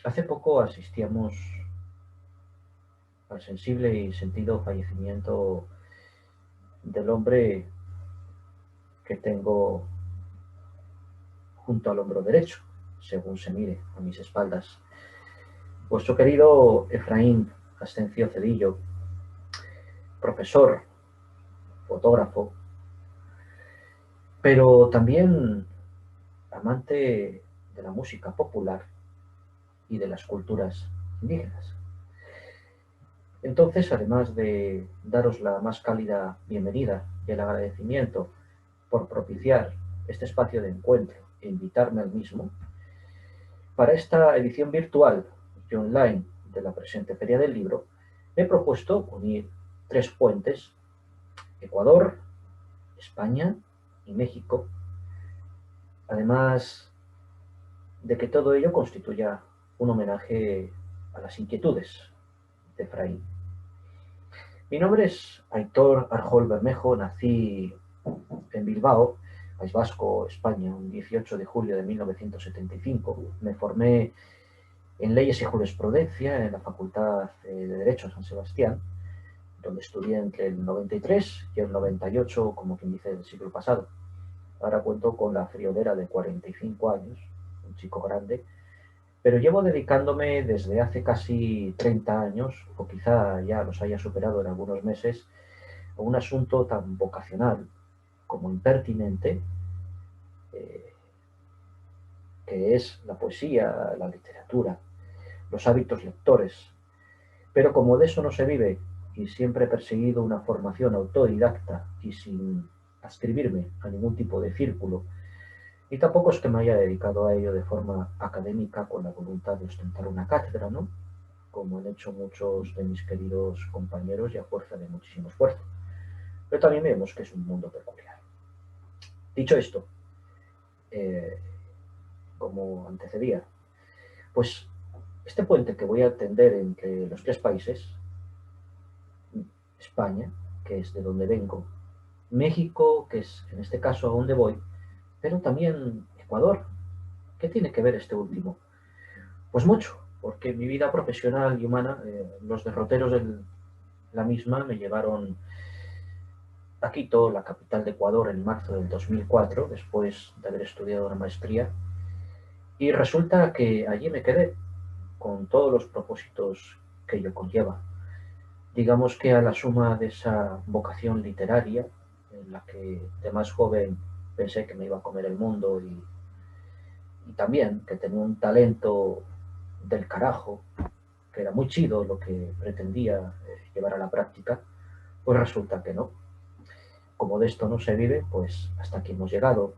Hace poco asistíamos al sensible y sentido fallecimiento del hombre que tengo junto al hombro derecho, según se mire a mis espaldas. Vuestro querido Efraín Ascencio Cedillo, profesor, fotógrafo, pero también amante de la música popular y de las culturas indígenas. Entonces, además de daros la más cálida bienvenida y el agradecimiento por propiciar este espacio de encuentro e invitarme al mismo, para esta edición virtual y online de la presente Feria del Libro, me he propuesto unir tres puentes: Ecuador, España y México, además de que todo ello constituya un homenaje a las inquietudes de Efraín. Mi nombre es Aitor Arjol Bermejo, nací en Bilbao, País Vasco, España, un 18 de julio de 1975. Me formé en Leyes y Jurisprudencia en la Facultad de Derecho de San Sebastián, donde estudié entre el 93 y el 98, como quien dice, del siglo pasado. Ahora cuento con la friolera de 45 años, un chico grande, pero llevo dedicándome desde hace casi 30 años, o quizá ya los haya superado en algunos meses, a un asunto tan vocacional como impertinente, eh, que es la poesía, la literatura, los hábitos lectores. Pero como de eso no se vive y siempre he perseguido una formación autodidacta y sin adscribirme a ningún tipo de círculo, y tampoco es que me haya dedicado a ello de forma académica con la voluntad de ostentar una cátedra, ¿no? Como han hecho muchos de mis queridos compañeros y a fuerza de muchísimo esfuerzo. Pero también vemos que es un mundo peculiar. Dicho esto, eh, como antecedía, pues este puente que voy a tender entre los tres países, España, que es de donde vengo, México, que es en este caso a donde voy, pero también Ecuador. ¿Qué tiene que ver este último? Pues mucho, porque en mi vida profesional y humana, los derroteros de la misma me llevaron a Quito, la capital de Ecuador, en marzo del 2004, después de haber estudiado una maestría, y resulta que allí me quedé con todos los propósitos que ello conlleva. Digamos que a la suma de esa vocación literaria, en la que de más joven pensé que me iba a comer el mundo y también que tenía un talento del carajo, que era muy chido lo que pretendía llevar a la práctica, pues resulta que no. Como de esto no se vive, pues hasta aquí hemos llegado.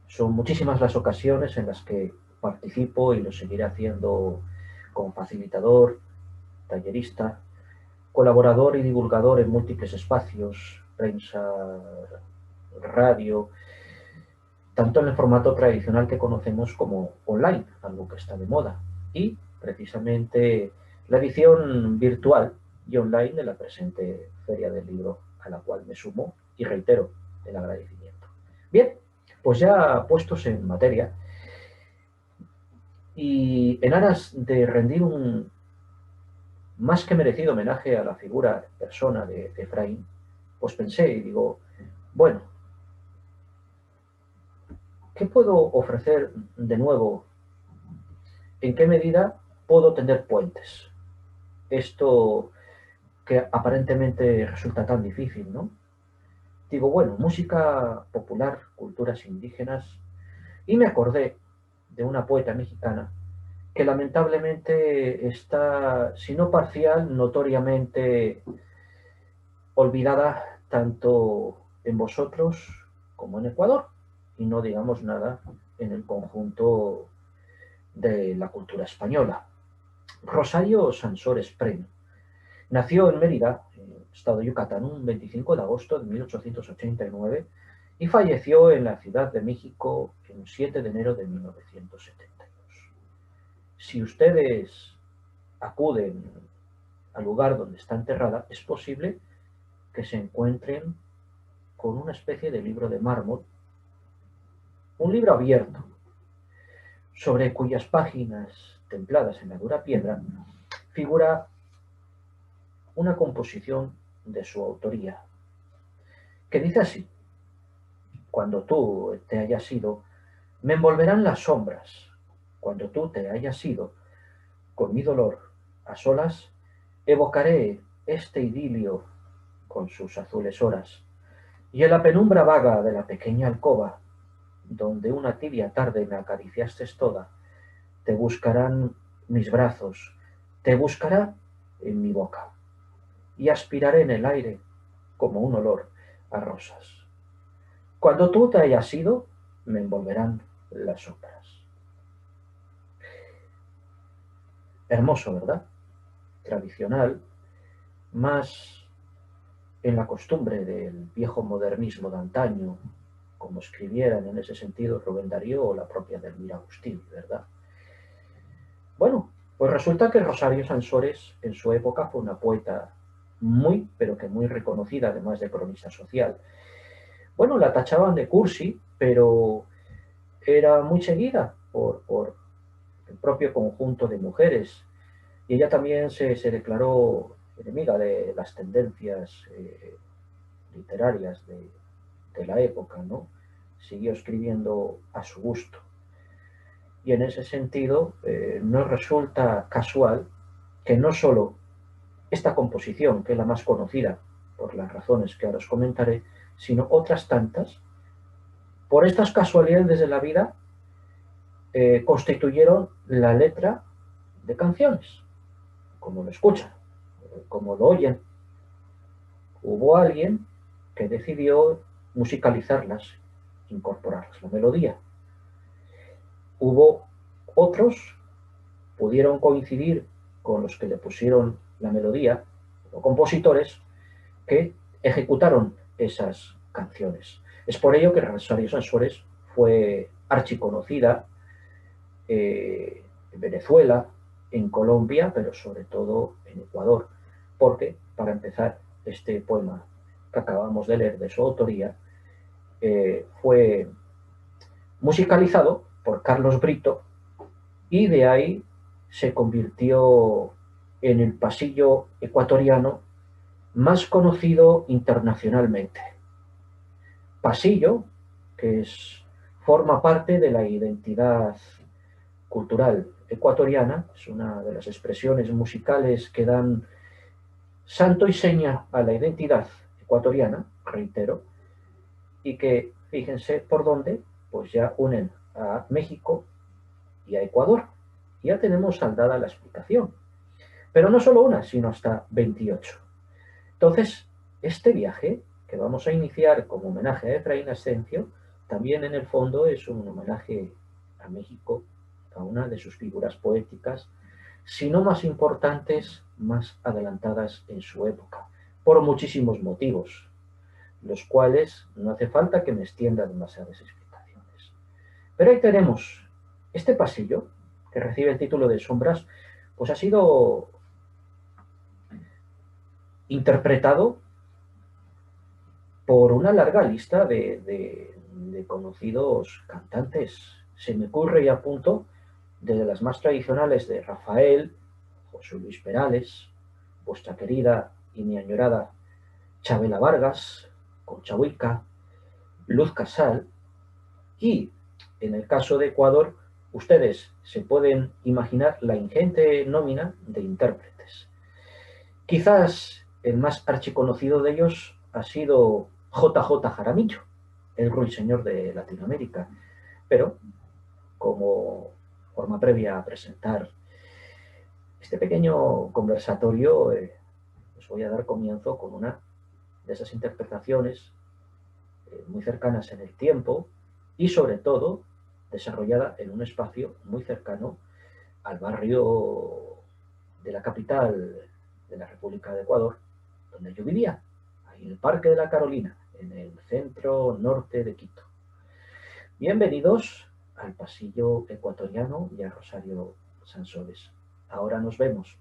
Son muchísimas las ocasiones en las que participo y lo seguiré haciendo como facilitador, tallerista, colaborador y divulgador en múltiples espacios, prensa, radio, tanto en el formato tradicional que conocemos como online, algo que está de moda, y precisamente la edición virtual y online de la presente Feria del Libro, a la cual me sumo y reitero el agradecimiento. Bien, pues ya puestos en materia, y en aras de rendir un más que merecido homenaje a la figura persona de Efraín, pues pensé y digo, bueno, ¿qué puedo ofrecer de nuevo? ¿En qué medida puedo tender puentes? Esto que aparentemente resulta tan difícil, ¿no? Digo, bueno, música popular, culturas indígenas, y me acordé de una poeta mexicana que lamentablemente está, si no parcial, notoriamente olvidada tanto en vosotros como en Ecuador, y no digamos nada en el conjunto de la cultura española. Rosario Sansores Pren nació en Mérida, estado de Yucatán, un 25 de agosto de 1889 y falleció en la Ciudad de México el 7 de enero de 1972. Si ustedes acuden al lugar donde está enterrada, es posible que se encuentren con una especie de libro de mármol, un libro abierto, sobre cuyas páginas templadas en la dura piedra, figura una composición de su autoría, que dice así: cuando tú te hayas ido, me envolverán las sombras. Cuando tú te hayas ido, con mi dolor, a solas, evocaré este idilio con sus azules horas. Y en la penumbra vaga de la pequeña alcoba, donde una tibia tarde me acariciaste toda, te buscarán mis brazos, te buscará en mi boca, y aspiraré en el aire como un olor a rosas. Cuando tú te hayas ido, me envolverán las sombras. Hermoso, ¿verdad? Tradicional, más en la costumbre del viejo modernismo de antaño, como escribieran en ese sentido Rubén Darío o la propia Delmira Agustí, ¿verdad? Bueno, pues resulta que Rosario Sansores en su época fue una poeta muy, pero que muy reconocida, además de cronista social. Bueno, la tachaban de cursi, pero era muy seguida por el propio conjunto de mujeres. Y ella también se declaró enemiga de las tendencias literarias de la época, ¿no? Siguió escribiendo a su gusto. Y en ese sentido, no resulta casual que no solo esta composición, que es la más conocida por las razones que ahora os comentaré, sino otras tantas, por estas casualidades de la vida, constituyeron la letra de canciones, como lo escuchan, como lo oyen. Hubo alguien que decidió musicalizarlas, incorporarlas, la melodía. Hubo otros, pudieron coincidir con los que le pusieron la melodía, o compositores, que ejecutaron esas canciones. Es por ello que Rosario Sansores fue archiconocida en Venezuela, en Colombia, pero sobre todo en Ecuador, porque, para empezar, este poema que acabamos de leer de su autoría fue musicalizado por Carlos Brito y de ahí se convirtió en el pasillo ecuatoriano más conocido internacionalmente. Pasillo, que forma parte de la identidad cultural ecuatoriana, es una de las expresiones musicales que dan santo y seña a la identidad ecuatoriana, reitero, y que, fíjense por dónde, pues ya unen a México y a Ecuador. Ya tenemos saldada la explicación. Pero no solo una, sino hasta 28. Entonces, este viaje que vamos a iniciar como homenaje a Efraín Ascencio, también en el fondo es un homenaje a México, a una de sus figuras poéticas, si no más importantes, más adelantadas en su época, por muchísimos motivos, los cuales no hace falta que me extienda demasiadas explicaciones. Pero ahí tenemos este pasillo, que recibe el título de Sombras, pues ha sido interpretado por una larga lista de conocidos cantantes. Se me ocurre y apunto desde las más tradicionales de Rafael, José Luis Perales, vuestra querida y mi añorada Chabela Vargas, Concha Huica, Luz Casal, y en el caso de Ecuador, ustedes se pueden imaginar la ingente nómina de intérpretes. Quizás el más archiconocido de ellos ha sido JJ Jaramillo, el ruiseñor de Latinoamérica, pero como forma previa a presentar este pequeño conversatorio, os voy a dar comienzo con una de esas interpretaciones muy cercanas en el tiempo y sobre todo desarrollada en un espacio muy cercano al barrio de la capital de la República de Ecuador, donde yo vivía, ahí en el Parque de la Carolina, en el centro norte de Quito. Bienvenidos al pasillo ecuatoriano y a Rosario Sansores. Ahora nos vemos.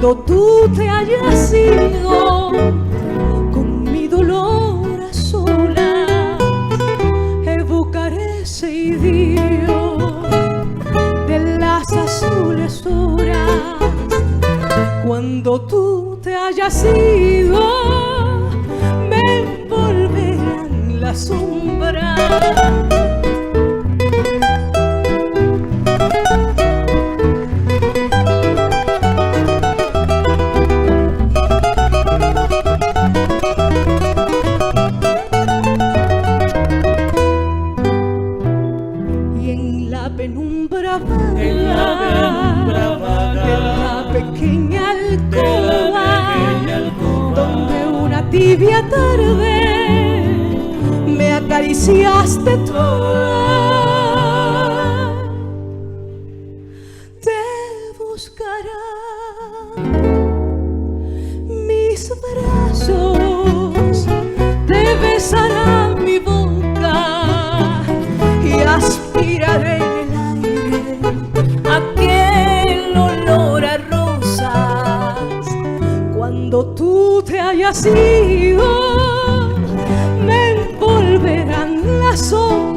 Cuando tú te hayas ido con mi dolor a solas, evocaré ese idilio de las azules horas. Cuando tú te hayas ido, me envolverán las sombras. Tibia tarde me acariciaste toda, te buscarán mis brazos, te besarán mi boca y aspiraré en el aire aquel olor a rosas. Cuando tú te hayas ido, me envolverán las sombras.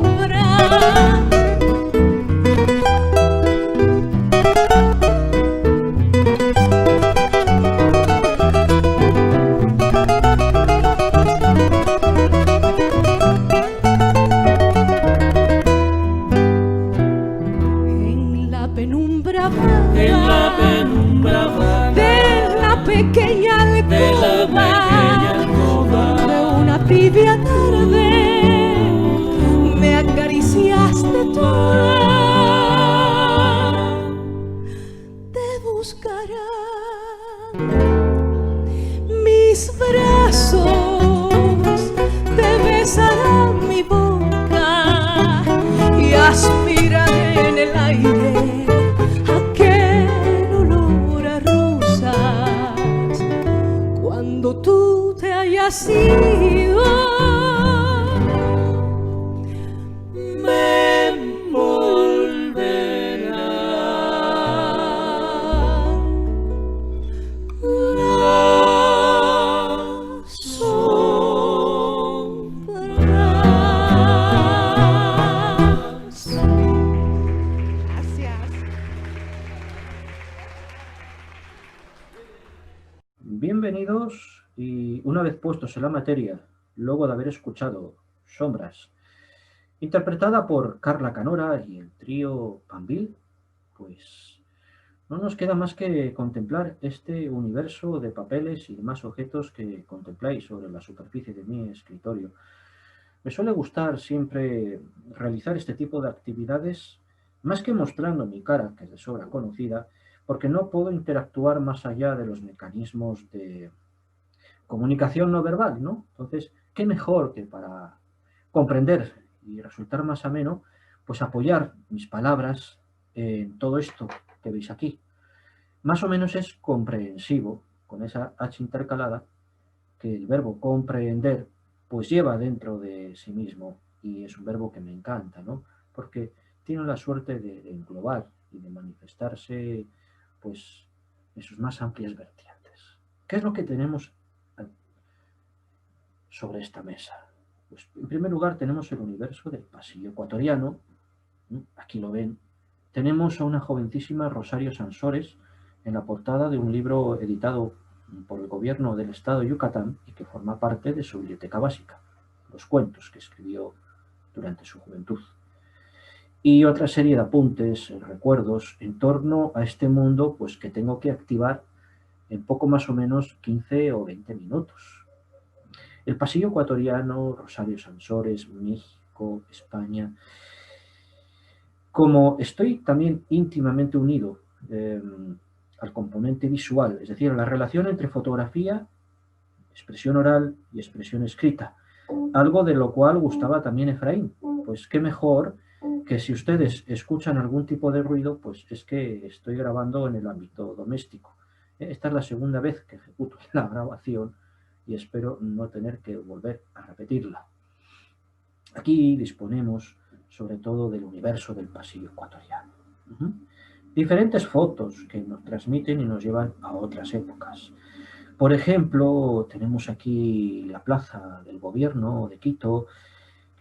En la penumbra vaga de la pequeña alcoba, donde una tibia tarde me acariciaste toda, te buscarán mis brazos, te besarán mi boca y aspiraré en el aire aquel olor a rosas. Cuando tú te hayas ido, me envolverán las sombras. Gracias. Bienvenidos, y una vez puestos en la materia, luego de haber escuchado Sombras, interpretada por Carla Canora y el trío Panville, pues no nos queda más que contemplar este universo de papeles y demás objetos que contempláis sobre la superficie de mi escritorio. Me suele gustar siempre realizar este tipo de actividades, más que mostrando mi cara, que es de sobra conocida, porque no puedo interactuar más allá de los mecanismos de comunicación no verbal, ¿no? Entonces, ¿qué mejor que para comprender y resultar más ameno, pues apoyar mis palabras en todo esto que veis aquí? Más o menos es comprensivo, con esa H intercalada, que el verbo comprehender pues lleva dentro de sí mismo, y es un verbo que me encanta, ¿no? Porque tiene la suerte de englobar y de manifestarse pues en sus más amplias vertientes. ¿Qué es lo que tenemos sobre esta mesa? Pues en primer lugar tenemos el universo del pasillo ecuatoriano, aquí lo ven. Tenemos a una jovencísima Rosario Sansores en la portada de un libro editado por el gobierno del estado de Yucatán y que forma parte de su biblioteca básica, los cuentos que escribió durante su juventud. Y otra serie de apuntes, recuerdos en torno a este mundo pues que tengo que activar en poco más o menos 15 o 20 minutos. El pasillo ecuatoriano, Rosario Sansores, México, España. Como estoy también íntimamente unido al componente visual, es decir, a la relación entre fotografía, expresión oral y expresión escrita, algo de lo cual gustaba también Efraín, pues qué mejor que si ustedes escuchan algún tipo de ruido, pues es que estoy grabando en el ámbito doméstico. Esta es la segunda vez que ejecuto la grabación y espero no tener que volver a repetirla. Aquí disponemos sobre todo del universo del pasillo ecuatoriano. diferentes fotos que nos transmiten y nos llevan a otras épocas. Por ejemplo, tenemos aquí la plaza del gobierno de Quito,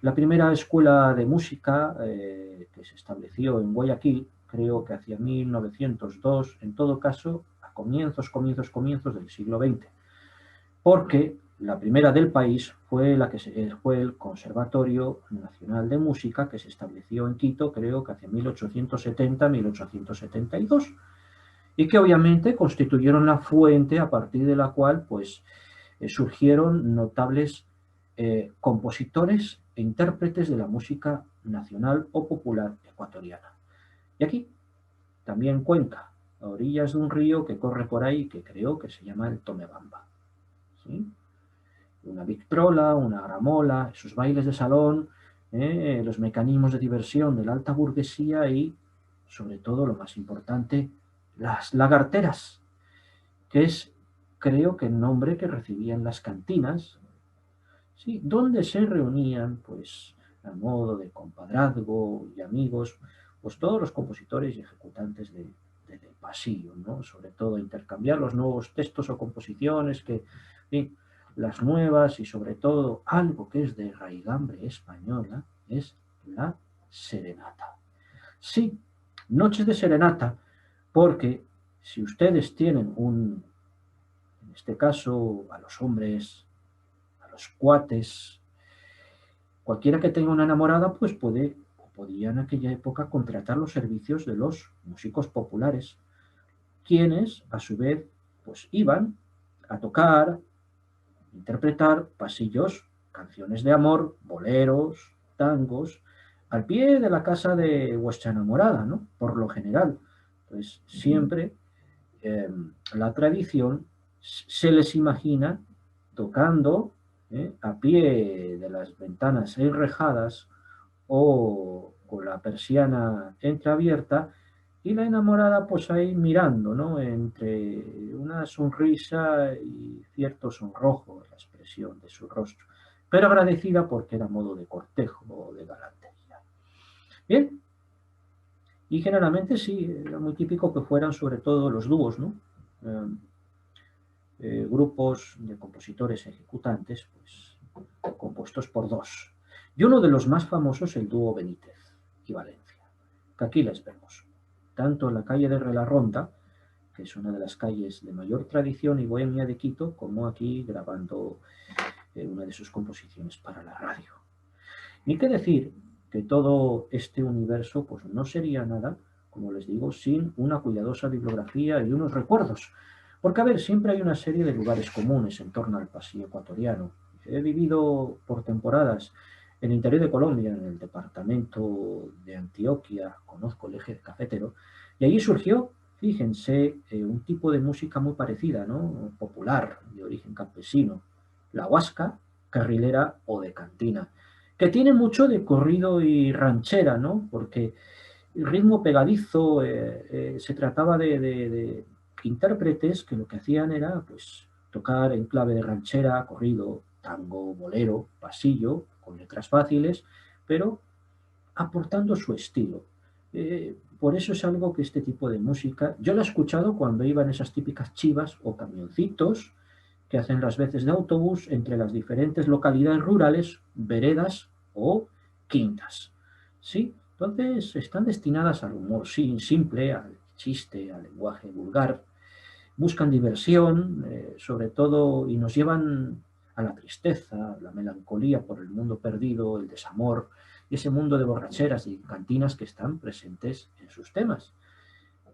la primera escuela de música que se estableció en Guayaquil, creo que hacia 1902, en todo caso, a comienzos del siglo XX, porque la primera del país fue, fue el Conservatorio Nacional de Música que se estableció en Quito, creo que hacia 1870-1872, y que obviamente constituyeron la fuente a partir de la cual pues, surgieron notables compositores e intérpretes de la música nacional o popular ecuatoriana. Y aquí, también Cuenca, a orillas de un río que corre por ahí, que creo que se llama el Tomebamba. ¿Sí? Una victrola, una gramola, esos bailes de salón, los mecanismos de diversión de la alta burguesía y, sobre todo, lo más importante, las lagarteras, que es, creo que el nombre que recibían las cantinas, ¿sí? Donde se reunían, pues, a modo de compadrazgo y amigos, pues todos los compositores y ejecutantes del pasillo, ¿no? Sobre todo intercambiar los nuevos textos o composiciones que, ¿sí? Las nuevas y sobre todo algo que es de raigambre española es la serenata. Sí, noches de serenata, porque si ustedes tienen en este caso, a los hombres, a los cuates, cualquiera que tenga una enamorada, pues puede o podía en aquella época contratar los servicios de los músicos populares, quienes a su vez pues iban a tocar, interpretar pasillos, canciones de amor, boleros, tangos, al pie de la casa de vuestra enamorada, ¿no? Por lo general. Pues siempre la tradición se les imagina tocando a pie de las ventanas enrejadas o con la persiana entreabierta y la enamorada pues ahí mirando, ¿no? Entre una sonrisa y cierto sonrojo en la expresión de su rostro, pero agradecida porque era modo de cortejo o de galantería. Bien, y generalmente sí, era muy típico que fueran sobre todo los dúos, ¿no? Grupos de compositores ejecutantes, pues compuestos por dos. Y uno de los más famosos, el dúo Benítez y Valencia, que aquí les vemos, tanto en la calle de Relarronda, que es una de las calles de mayor tradición y bohemia de Quito, como aquí grabando una de sus composiciones para la radio. Ni qué decir que todo este universo pues no sería nada, como les digo, sin una cuidadosa bibliografía y unos recuerdos. Porque, a ver, siempre hay una serie de lugares comunes en torno al pasillo ecuatoriano. He vivido por temporadas en el interior de Colombia, en el departamento de Antioquia, conozco el eje cafetero, y allí surgió, fíjense, un tipo de música muy parecida, ¿no? Popular, de origen campesino, la huasca, carrilera o de cantina, que tiene mucho de corrido y ranchera, ¿no? Porque el ritmo pegadizo, se trataba de intérpretes que lo que hacían era pues tocar en clave de ranchera, corrido, tango, bolero, pasillo, con letras fáciles, pero aportando su estilo. Por eso es algo que este tipo de música, yo la he escuchado cuando iba en esas típicas chivas o camioncitos que hacen las veces de autobús entre las diferentes localidades rurales, veredas o quintas. ¿Sí? Entonces están destinadas al humor simple, al chiste, al lenguaje vulgar, buscan diversión, sobre todo, y nos llevan a la tristeza, la melancolía por el mundo perdido, el desamor, y ese mundo de borracheras y cantinas que están presentes en sus temas.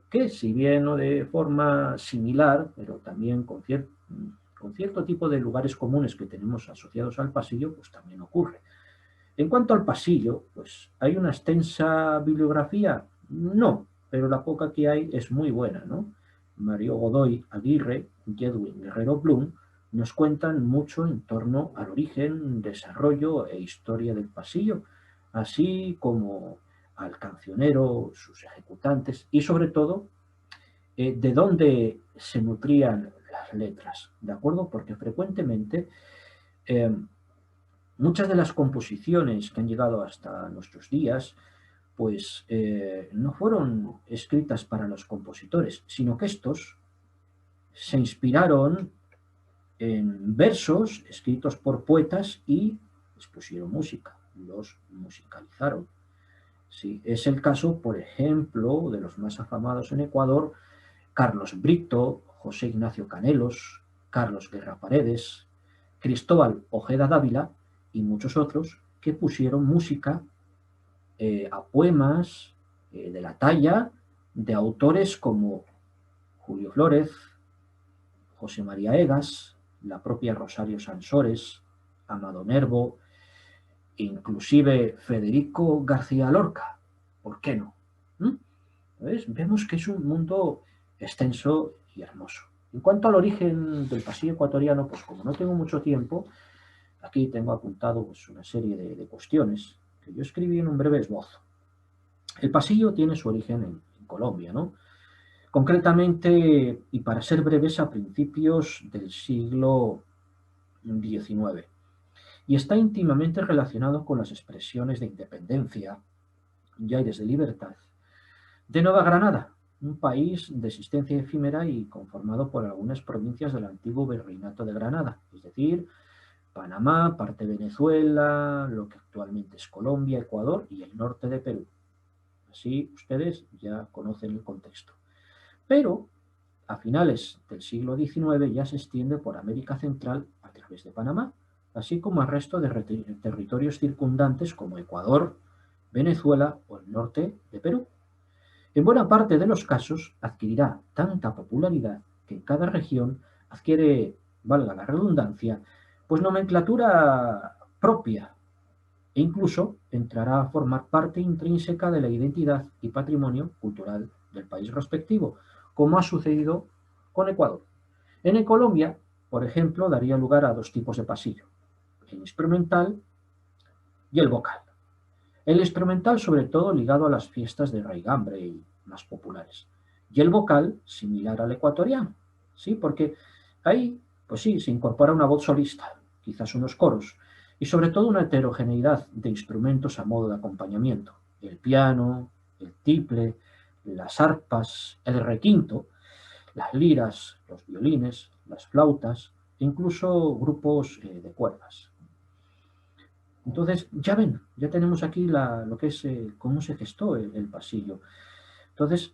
Que si bien no de forma similar, pero también con cierto tipo de lugares comunes que tenemos asociados al pasillo, pues también ocurre. En cuanto al pasillo, pues ¿hay una extensa bibliografía? No, pero la poca que hay es muy buena, ¿no? Mario Godoy Aguirre y Edwin Guerrero Blum nos cuentan mucho en torno al origen, desarrollo e historia del pasillo, así como al cancionero, sus ejecutantes y sobre todo de dónde se nutrían las letras, ¿de acuerdo? Porque frecuentemente muchas de las composiciones que han llegado hasta nuestros días pues no fueron escritas para los compositores, sino que estos se inspiraron en versos escritos por poetas y les pusieron música, los musicalizaron. Sí, es el caso, por ejemplo, de los más afamados en Ecuador, Carlos Brito, José Ignacio Canelos, Carlos Guerra Paredes, Cristóbal Ojeda Dávila y muchos otros que pusieron música a poemas de la talla de autores como Julio Flórez, José María Egas, la propia Rosario Sansores, Amado Nervo, inclusive Federico García Lorca. ¿Por qué no? Entonces, vemos que es un mundo extenso y hermoso. En cuanto al origen del pasillo ecuatoriano, pues como no tengo mucho tiempo, aquí tengo apuntado pues, una serie de cuestiones que yo escribí en un breve esbozo. El pasillo tiene su origen en Colombia, ¿no? Concretamente, y para ser breves, a principios del siglo XIX. Y está íntimamente relacionado con las expresiones de independencia y aires de libertad de Nueva Granada, un país de existencia efímera y conformado por algunas provincias del antiguo virreinato de Granada, es decir, Panamá, parte de Venezuela, lo que actualmente es Colombia, Ecuador y el norte de Perú. Así ustedes ya conocen el contexto. Pero a finales del siglo XIX ya se extiende por América Central a través de Panamá, así como al resto de territorios circundantes como Ecuador, Venezuela o el norte de Perú. En buena parte de los casos adquirirá tanta popularidad que en cada región adquiere, valga la redundancia, pues nomenclatura propia e incluso entrará a formar parte intrínseca de la identidad y patrimonio cultural del país respectivo, como ha sucedido con Ecuador. En Colombia, por ejemplo, daría lugar a dos tipos de pasillo, el instrumental y el vocal. El instrumental, sobre todo, ligado a las fiestas de raigambre y más populares. Y el vocal, similar al ecuatoriano. ¿Sí? Porque ahí, pues sí, se incorpora una voz solista, quizás unos coros, y sobre todo una heterogeneidad de instrumentos a modo de acompañamiento. El piano, el tiple, las arpas, el requinto, las liras, los violines, las flautas, e incluso grupos de cuerdas. Entonces, ya ven, ya tenemos aquí lo que es cómo se gestó el pasillo. Entonces,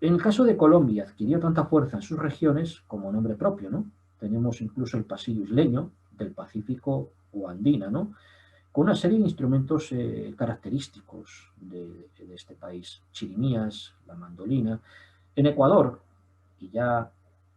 en el caso de Colombia, adquirió tanta fuerza en sus regiones como nombre propio, ¿no? Tenemos incluso el pasillo isleño del Pacífico o andina, ¿no? Con una serie de instrumentos característicos de este país. Chirimías, la mandolina. En Ecuador, y ya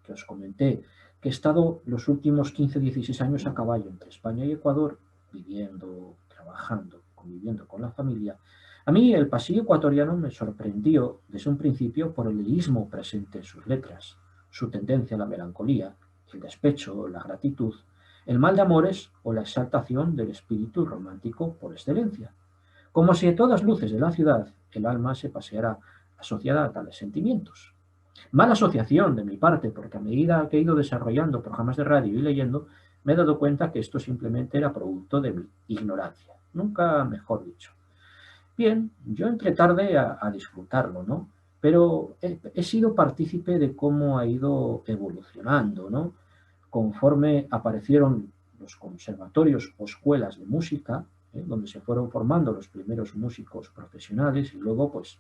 que os comenté, que he estado los últimos 15-16 años a caballo entre España y Ecuador, viviendo, trabajando, conviviendo con la familia, a mí el pasillo ecuatoriano me sorprendió desde un principio por el lirismo presente en sus letras, su tendencia a la melancolía, el despecho, la gratitud, el mal de amores o la exaltación del espíritu romántico por excelencia. Como si de todas luces de la ciudad el alma se paseara asociada a tales sentimientos. Mala asociación de mi parte, porque a medida que he ido desarrollando programas de radio y leyendo, me he dado cuenta que esto simplemente era producto de mi ignorancia, nunca mejor dicho. Bien, yo entré tarde a disfrutarlo, ¿no? Pero he sido partícipe de cómo ha ido evolucionando, ¿no? Conforme aparecieron los conservatorios o escuelas de música, donde se fueron formando los primeros músicos profesionales y luego, pues,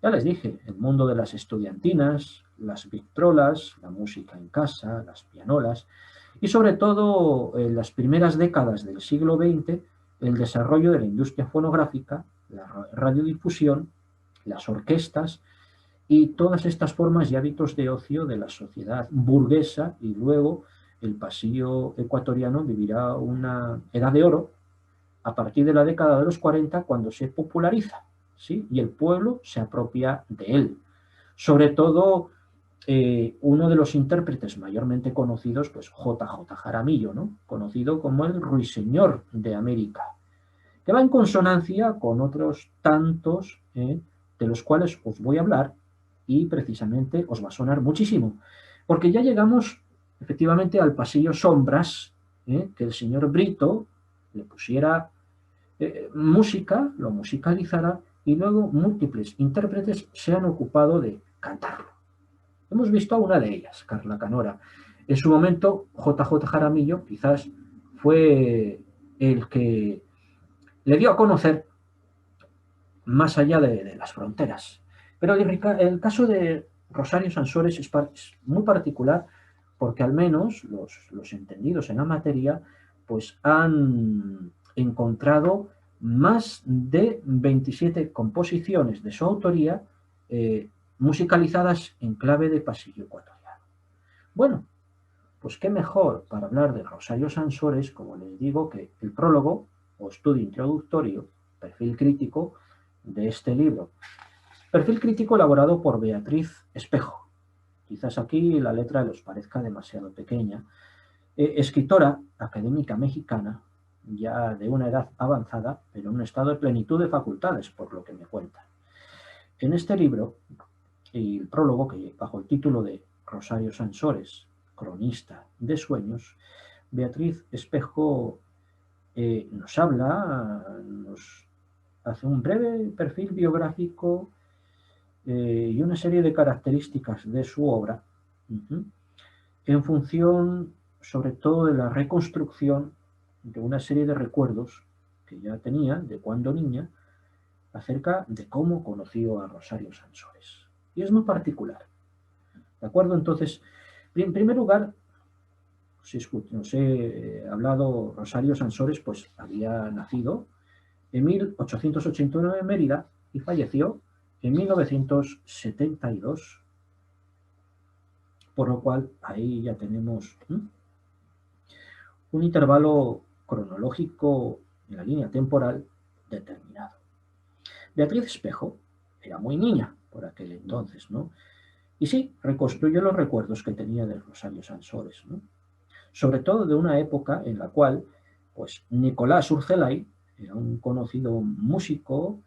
ya les dije, el mundo de las estudiantinas, las victrolas, la música en casa, las pianolas y sobre todo en las primeras décadas del siglo XX el desarrollo de la industria fonográfica, la radiodifusión, las orquestas y todas estas formas y hábitos de ocio de la sociedad burguesa y luego el pasillo ecuatoriano vivirá una edad de oro a partir de la década de los 40 cuando se populariza, ¿sí? Y el pueblo se apropia de él. Sobre todo uno de los intérpretes mayormente conocidos, pues J.J. Jaramillo, ¿no? Conocido como el Ruiseñor de América, que va en consonancia con otros tantos de los cuales os voy a hablar y precisamente os va a sonar muchísimo, porque ya llegamos efectivamente al pasillo Sombras, que el señor Brito le pusiera música, lo musicalizara y luego múltiples intérpretes se han ocupado de cantarlo. Hemos visto a una de ellas, Carla Canora. En su momento, JJ Jaramillo quizás fue el que le dio a conocer más allá de las fronteras. Pero el caso de Rosario Sansores es muy particular porque al menos los entendidos en la materia pues han encontrado más de 27 composiciones de su autoría musicalizadas en clave de pasillo ecuatoriano. Bueno, pues qué mejor para hablar de Rosario Sansores, como les digo, que el prólogo o estudio introductorio, perfil crítico de este libro. Perfil crítico elaborado por Beatriz Espejo. Quizás aquí la letra les parezca demasiado pequeña. Escritora académica mexicana, ya de una edad avanzada, pero en un estado de plenitud de facultades, por lo que me cuenta. En este libro, el prólogo, que bajo el título de Rosario Sansores, cronista de sueños, Beatriz Espejo nos habla, nos hace un breve perfil biográfico y una serie de características de su obra, en función sobre todo de la reconstrucción de una serie de recuerdos que ya tenía de cuando niña acerca de cómo conoció a Rosario Sansores. Y es muy particular. ¿De acuerdo? Entonces, en primer lugar, si nos he hablado, Rosario Sansores pues había nacido en 1889 en Mérida y falleció en 1972, por lo cual ahí ya tenemos un intervalo cronológico en la línea temporal determinado. Beatriz Espejo era muy niña por aquel entonces, ¿no? Y sí, reconstruye los recuerdos que tenía de Rosario Sansores, ¿no? Sobre todo de una época en la cual, pues, Nicolás Urcelay era un conocido músico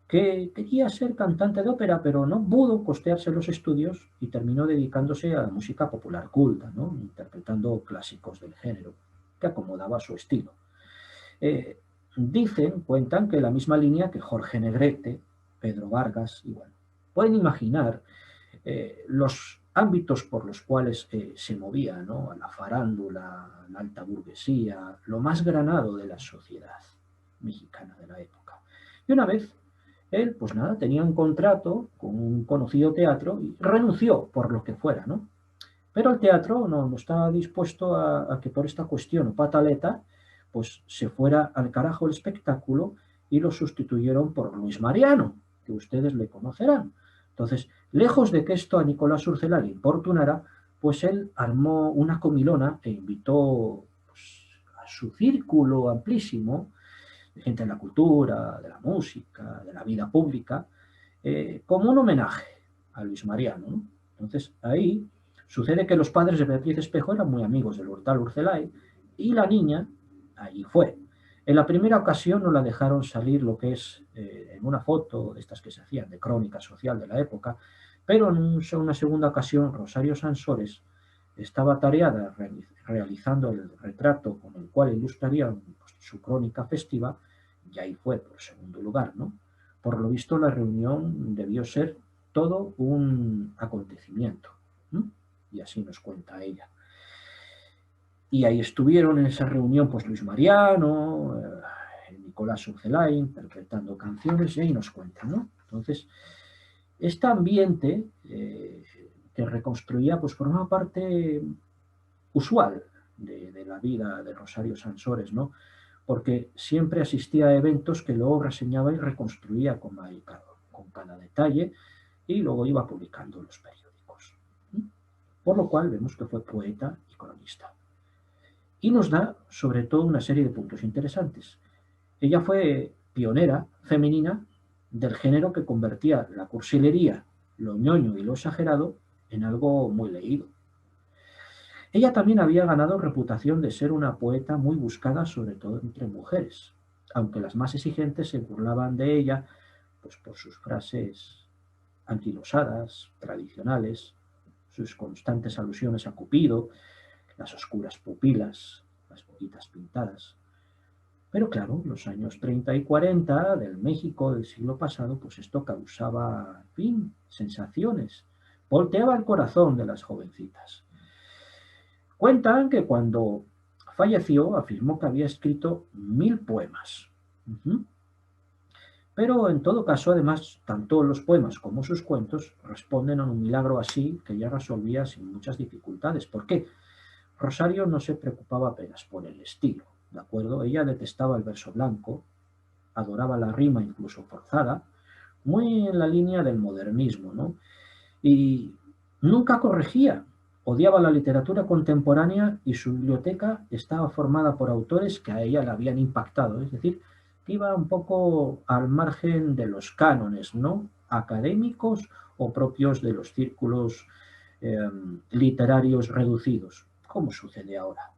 que quería ser cantante de ópera, pero no pudo costearse los estudios y terminó dedicándose a la música popular culta, ¿no? Interpretando clásicos del género, que acomodaba su estilo. Cuentan que la misma línea que Jorge Negrete, Pedro Vargas, y bueno, pueden imaginar los ámbitos por los cuales se movía, ¿no? A la farándula, la alta burguesía, lo más granado de la sociedad mexicana de la época. Y una vez él, pues nada, tenía un contrato con un conocido teatro y renunció por lo que fuera, ¿no? Pero el teatro no estaba dispuesto a que por esta cuestión o pataleta, pues se fuera al carajo el espectáculo y lo sustituyeron por Luis Mariano, que ustedes le conocerán. Entonces, lejos de que esto a Nicolás Urcelay le importunara, pues él armó una comilona e invitó pues, a su círculo amplísimo de gente de la cultura, de la música, de la vida pública, como un homenaje a Luis Mariano, ¿no? Entonces, ahí sucede que los padres de Beatriz Espejo eran muy amigos del tal Urcelay y la niña allí fue. En la primera ocasión no la dejaron salir lo que es en una foto de estas que se hacían de crónica social de la época, pero en una segunda ocasión Rosario Sansores estaba tareada realizando el retrato con el cual ilustraría pues, su crónica festiva y ahí fue por segundo lugar, ¿no? Por lo visto la reunión debió ser todo un acontecimiento, ¿no? Y así nos cuenta ella. Y ahí estuvieron en esa reunión pues Luis Mariano, Nicolás Urcelay interpretando canciones y ahí nos cuentan, ¿no? Entonces, este ambiente que reconstruía pues formaba parte usual de la vida de Rosario Sansores, ¿no? Porque siempre asistía a eventos que luego reseñaba y reconstruía con cada detalle y luego iba publicando en los periódicos. Por lo cual vemos que fue poeta y cronista. Y nos da, sobre todo, una serie de puntos interesantes. Ella fue pionera femenina del género que convertía la cursilería, lo ñoño y lo exagerado en algo muy leído. Ella también había ganado reputación de ser una poeta muy buscada, sobre todo entre mujeres, aunque las más exigentes se burlaban de ella pues, por sus frases anquilosadas, tradicionales, sus constantes alusiones a Cupido, las oscuras pupilas, las boquitas pintadas. Pero claro, los años 30 y 40 del México del siglo pasado, pues esto causaba, en fin, sensaciones. Volteaba el corazón de las jovencitas. Cuentan que cuando falleció afirmó que había escrito 1000 poemas. Ujú. Pero en todo caso, además, tanto los poemas como sus cuentos responden a un milagro así que ya resolvía sin muchas dificultades. ¿Por qué? Rosario no se preocupaba apenas por el estilo, ¿de acuerdo? Ella detestaba el verso blanco, adoraba la rima incluso forzada, muy en la línea del modernismo, ¿no? Y nunca corregía, odiaba la literatura contemporánea y su biblioteca estaba formada por autores que a ella le habían impactado, es decir, que iba un poco al margen de los cánones, ¿no? Académicos o propios de los círculos literarios reducidos, como sucede ahora.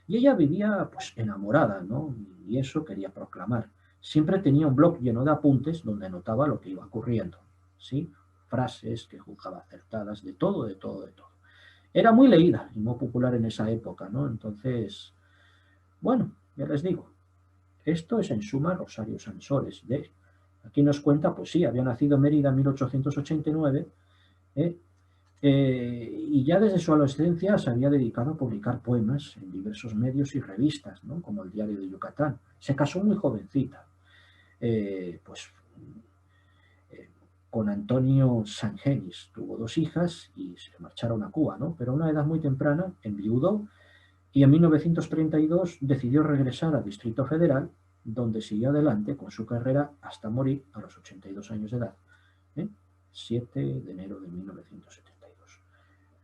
Y ella vivía pues enamorada, ¿no? Y eso quería proclamar. Siempre tenía un blog lleno de apuntes donde anotaba lo que iba ocurriendo, ¿sí? Frases que juzgaba acertadas, de todo, de todo, de todo. Era muy leída y muy popular en esa época, ¿no? Entonces, bueno, ya les digo, esto es en suma Rosario Sansores. Aquí nos cuenta, pues sí, había nacido en Mérida en 1889, ¿eh? Y ya desde su adolescencia se había dedicado a publicar poemas en diversos medios y revistas, ¿no? Como el Diario de Yucatán. Se casó muy jovencita, pues eh, con Antonio Sangenis. Tuvo 2 hijas y se marcharon a Cuba, ¿no? Pero a una edad muy temprana enviudó y en 1932 decidió regresar al Distrito Federal, donde siguió adelante con su carrera hasta morir a los 82 años de edad, ¿eh? 7 de enero de 1972.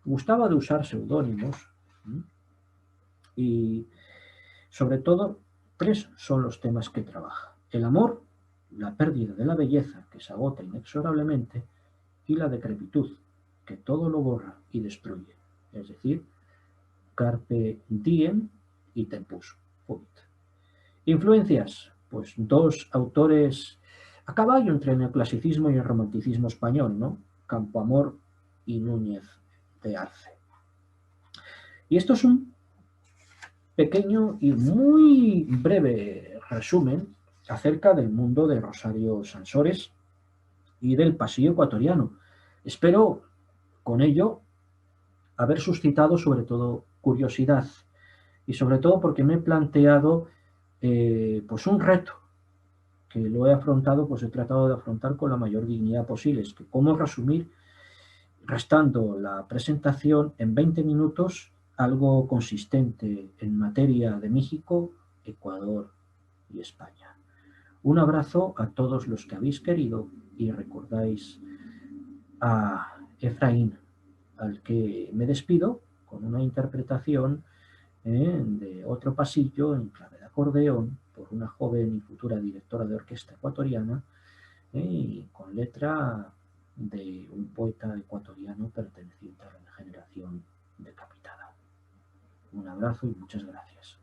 Gustaba de usar seudónimos, ¿eh? Y sobre todo 3 son los temas que trabaja: el amor, la pérdida de la belleza que se agota inexorablemente y la decrepitud que todo lo borra y destruye, es decir, carpe diem y tempus fugit. Influencias, pues 2 autores a caballo entre el neoclasicismo y el romanticismo español, ¿no? Campoamor y Núñez de Arce. Y esto es un pequeño y muy breve resumen acerca del mundo de Rosario Sansores y del pasillo ecuatoriano. Espero con ello haber suscitado sobre todo curiosidad y sobre todo porque me he planteado pues un reto que lo he afrontado, pues he tratado de afrontar con la mayor dignidad posible. Es que cómo resumir, restando la presentación en 20 minutos, algo consistente en materia de México, Ecuador y España. Un abrazo a todos los que habéis querido y recordáis a Efraín, al que me despido con una interpretación de otro pasillo en clave de acordeón por una joven y futura directora de orquesta ecuatoriana, y con letra de un poeta ecuatoriano perteneciente a la generación decapitada. Un abrazo y muchas gracias.